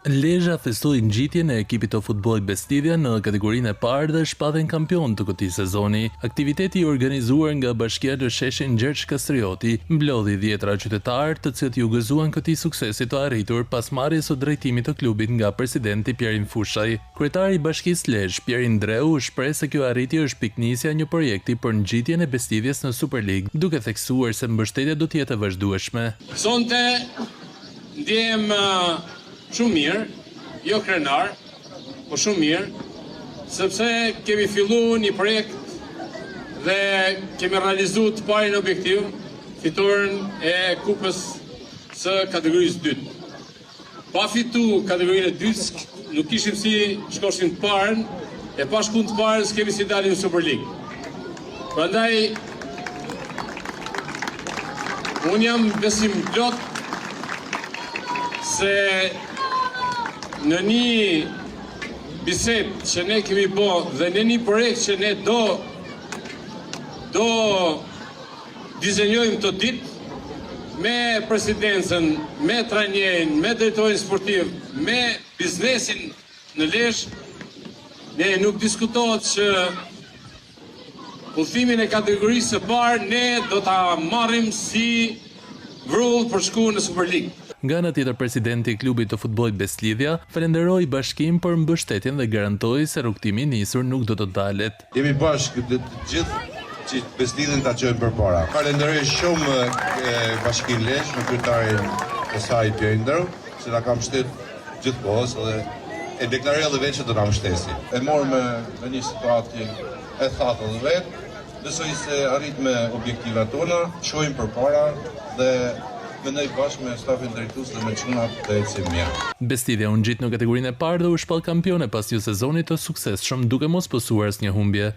Lezhë festoi ngjitjen e ekipit të futbollit Bestidhja në kategorinë e parë dhe shpatën kampion të këtij sezoni. Aktiviteti i organizuar nga Bashkia Lësheshin Gjergj Kastrioti mblodhi 10 qytetarë, të cilët ju gëzuan këtij suksesi të arritur pas marrjes së drejtimit të klubit nga presidenti Pjerin Fushaj. Kryetari i Bashkisë Lezhë, Pjerin Dreu, shpreh se kjo arritje është piknisja e një projekti për ngjitjen e Bestidhjes në Superligë, duke theksuar se mbështetja do të jetë e vazhdueshme. Sonte ndjem shumë mirë, jo krenar, po shumë mirë, sepse kemi filluar një projekt dhe kemi realizuar të parin objektiv, fitoren e kupës së kategorisë 2. Pa fitu kategorinë e 2, nuk ishim si shkoshim të parën, e pa shkun të parën s'kemi si dalim në Superligë. Prandaj, unë jam besim plot se në një bisedë që ne kemi bo dhe në një projekt që ne do dizenjojmë të ditë me presidencën, me trajnerin, me drejtorin sportiv, me biznesin në Lezhë, ne nuk diskutohet që udhëtimin e kategorisë së parë ne do ta marrim si vrull për shku në Superligë. Nga ana tjetër, presidenti i klubit të futbollit Bestlidhja falenderoi bashkinë për mbështetjen dhe garantoi se rrugtimi i nisur nuk do të dalet. Jemi bashkë të gjithë që Bestlidhjen ta çojmë përpara. Falenderoj shumë Bashkinë Lezhë me kryetarin e saj Pjerin Dreu, që na ka mbështetur gjithkohës dhe e deklaroi edhe vetë që do na mbështesi. E morëm në një situatë e thatë edhe vetë, besoj se arritme objektivat tona, shojmë përpara dhe mendoj bashkë me stafin drejtues dhe me çunat të ecim mirë. Bestidhja u ngjit në kategorinë e parë dhe u shpall kampione pas një sezoni të suksesshëm, duke mos posuar asnjë humbje.